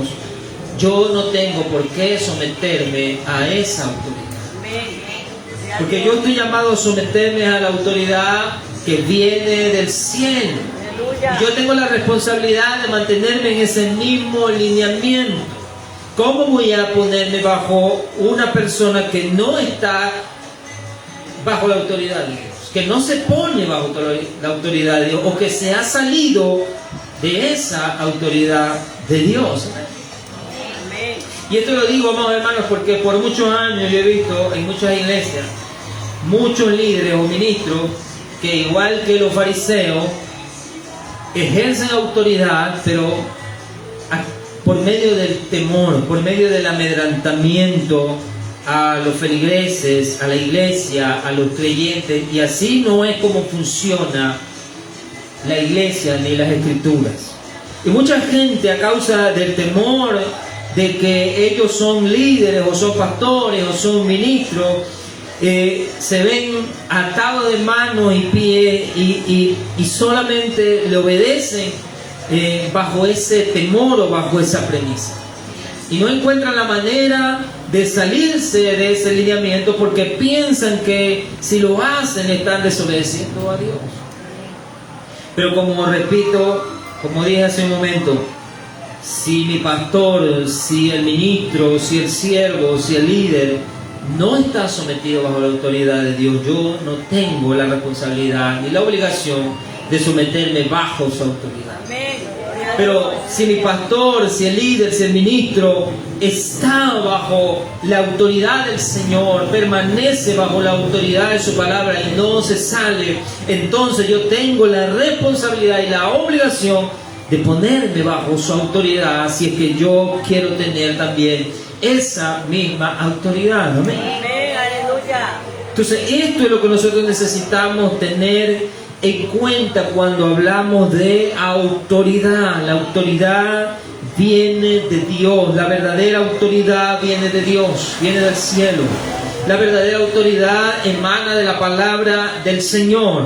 yo no tengo por qué someterme a esa autoridad. Porque yo estoy llamado a someterme a la autoridad que viene del cielo. Y yo tengo la responsabilidad de mantenerme en ese mismo lineamiento. ¿Cómo voy a ponerme bajo una persona que no está bajo la autoridad de Dios? Que no se pone bajo la autoridad de Dios, o que se ha salido de esa autoridad de Dios. Y esto lo digo, amados hermanos, porque por muchos años yo he visto en muchas iglesias muchos líderes o ministros que, igual que los fariseos, ejercen autoridad, pero por medio del temor, por medio del amedrentamiento a los feligreses, a la iglesia, a los creyentes. Y así no es como funciona la iglesia ni las escrituras. Y mucha gente, a causa del temor de que ellos son líderes o son pastores o son ministros, se ven atados de manos y pies y solamente le obedecen bajo ese temor o bajo esa premisa. Y no encuentran la manera de salirse de ese lineamiento, porque piensan que si lo hacen están desobedeciendo a Dios. Pero como repito, como dije hace un momento, si mi pastor, si el ministro, si el siervo, si el líder no está sometido bajo la autoridad de Dios, yo no tengo la responsabilidad ni la obligación de someterme bajo su autoridad. Pero si mi pastor, si el líder, si el ministro está bajo la autoridad del Señor, permanece bajo la autoridad de su palabra y no se sale, entonces yo tengo la responsabilidad y la obligación de ponerme bajo su autoridad, si es que yo quiero tener también esa misma autoridad. Amén. Aleluya. Entonces, esto es lo que nosotros necesitamos tener en cuenta cuando hablamos de autoridad. La autoridad viene de Dios. La verdadera autoridad viene de Dios, viene del cielo. La verdadera autoridad emana de la palabra del Señor.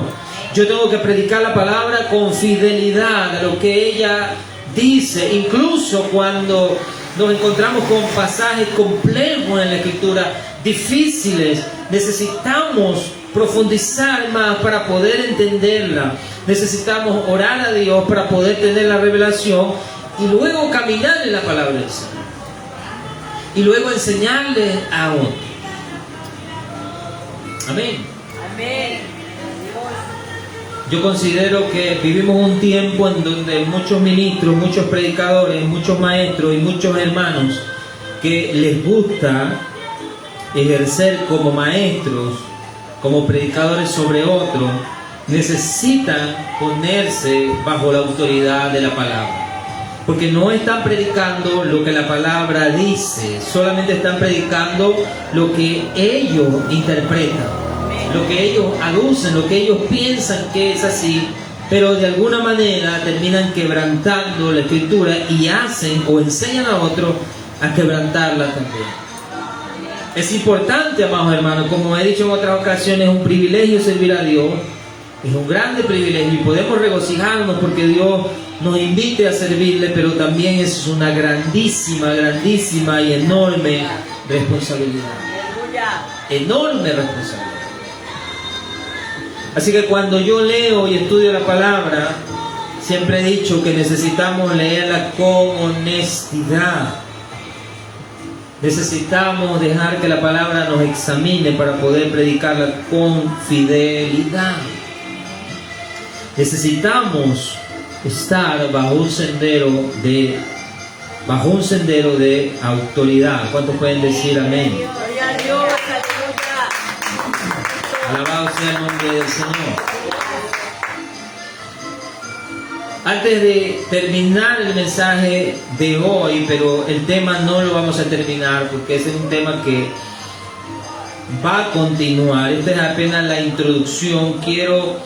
Yo tengo que predicar la palabra con fidelidad a lo que ella dice, incluso cuando nos encontramos con pasajes complejos en la Escritura, difíciles. Necesitamos profundizar más para poder entenderla. Necesitamos orar a Dios para poder tener la revelación y luego caminar en la palabra del Señor. Y luego enseñarle a otros. Amén. Amén. Yo considero que vivimos un tiempo en donde muchos ministros, muchos predicadores, muchos maestros y muchos hermanos que les gusta ejercer como maestros, como predicadores sobre otros, necesitan ponerse bajo la autoridad de la palabra. Porque no están predicando lo que la palabra dice, solamente están predicando lo que ellos interpretan, lo que ellos aducen, lo que ellos piensan que es así, pero de alguna manera terminan quebrantando la Escritura y hacen o enseñan a otros a quebrantarla también. Es importante, amados hermanos, como he dicho en otras ocasiones, es un privilegio servir a Dios, es un grande privilegio y podemos regocijarnos porque Dios nos invite a servirle, pero también es una grandísima, grandísima y enorme responsabilidad. Enorme responsabilidad. Así que cuando yo leo y estudio la palabra, siempre he dicho que necesitamos leerla con honestidad. Necesitamos dejar que la palabra nos examine para poder predicarla con fidelidad. Necesitamos estar bajo un sendero de autoridad. ¿Cuántos pueden decir amén? Alabado sea el nombre del Señor. Antes de terminar el mensaje de hoy, pero el tema no lo vamos a terminar porque ese es un tema que va a continuar. Esta es apenas la introducción. Quiero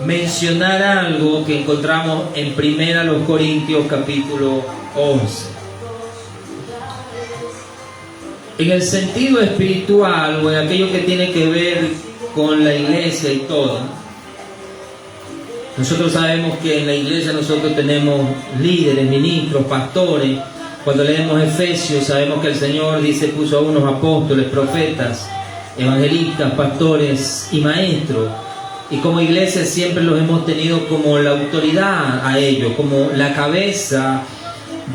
mencionar algo que encontramos en 1 Corintios capítulo 11. En el sentido espiritual o en aquello que tiene que ver con la iglesia y todo. Nosotros sabemos que en la iglesia nosotros tenemos líderes, ministros, pastores. Cuando leemos Efesios sabemos que el Señor dice puso a unos apóstoles, profetas, evangelistas, pastores y maestros. Y como iglesia siempre los hemos tenido como la autoridad a ellos, como la cabeza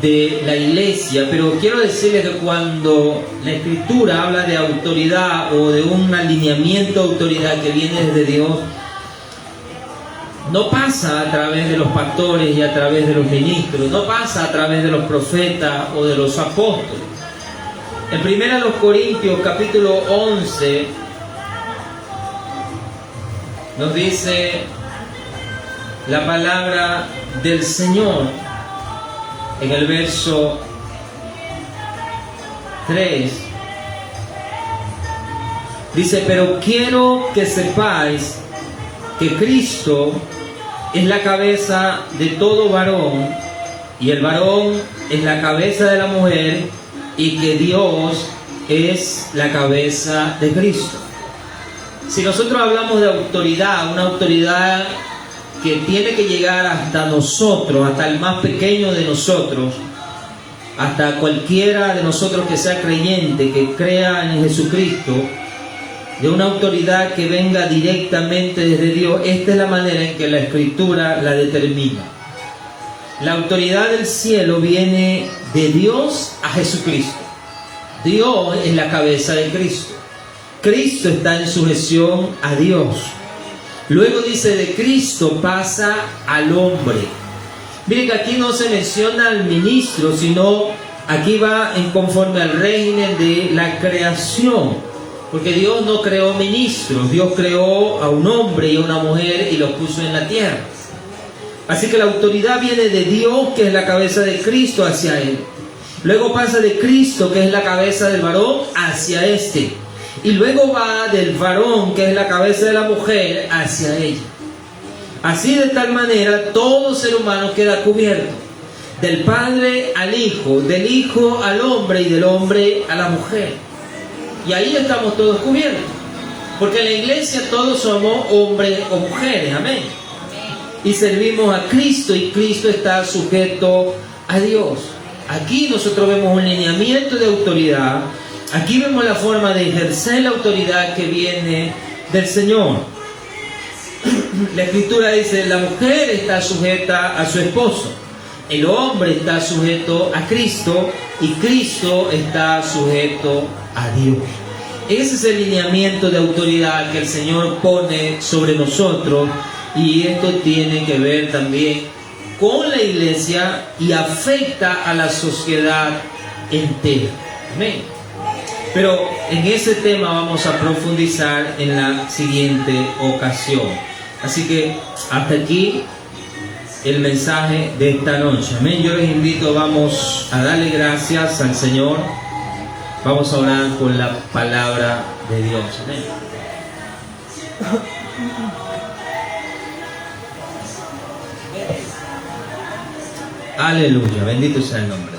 de la iglesia. Pero quiero decirles que cuando la Escritura habla de autoridad o de un alineamiento de autoridad que viene desde Dios, no pasa a través de los pastores y a través de los ministros, no pasa a través de los profetas o de los apóstoles. En 1 Corintios capítulo 11 nos dice la palabra del Señor en el verso 3. Dice: pero quiero que sepáis que Cristo es la cabeza de todo varón, y el varón es la cabeza de la mujer, y que Dios es la cabeza de Cristo. Si nosotros hablamos de autoridad, una autoridad que tiene que llegar hasta nosotros, hasta el más pequeño de nosotros, hasta cualquiera de nosotros que sea creyente, que crea en Jesucristo, de una autoridad que venga directamente desde Dios, esta es la manera en que la Escritura la determina. La autoridad del cielo viene de Dios a Jesucristo. Dios es la cabeza de Cristo. Cristo está en sujeción a Dios. Luego dice, de Cristo pasa al hombre. Miren que aquí no se menciona al ministro, sino aquí va en conforme al régimen de la creación. Porque Dios no creó ministros, Dios creó a un hombre y a una mujer y los puso en la tierra. Así que la autoridad viene de Dios, que es la cabeza de Cristo, hacia él. Luego pasa de Cristo, que es la cabeza del varón, hacia este. Y luego va del varón, que es la cabeza de la mujer, hacia ella. Así, de tal manera, todo ser humano queda cubierto. Del Padre al Hijo, del Hijo al hombre y del hombre a la mujer. Y ahí estamos todos cubiertos. Porque en la iglesia todos somos hombres o mujeres. Amén. Y servimos a Cristo, y Cristo está sujeto a Dios. Aquí nosotros vemos un lineamiento de autoridad. Aquí vemos la forma de ejercer la autoridad que viene del Señor. La Escritura dice, la mujer está sujeta a su esposo, el hombre está sujeto a Cristo, y Cristo está sujeto a Dios. Ese es el lineamiento de autoridad que el Señor pone sobre nosotros, y esto tiene que ver también con la iglesia y afecta a la sociedad entera. Amén. Pero en ese tema vamos a profundizar en la siguiente ocasión. Así que hasta aquí el mensaje de esta noche. Amén. Yo les invito, vamos a darle gracias al Señor. Vamos a orar con la palabra de Dios. Amén. Aleluya. Bendito sea el nombre.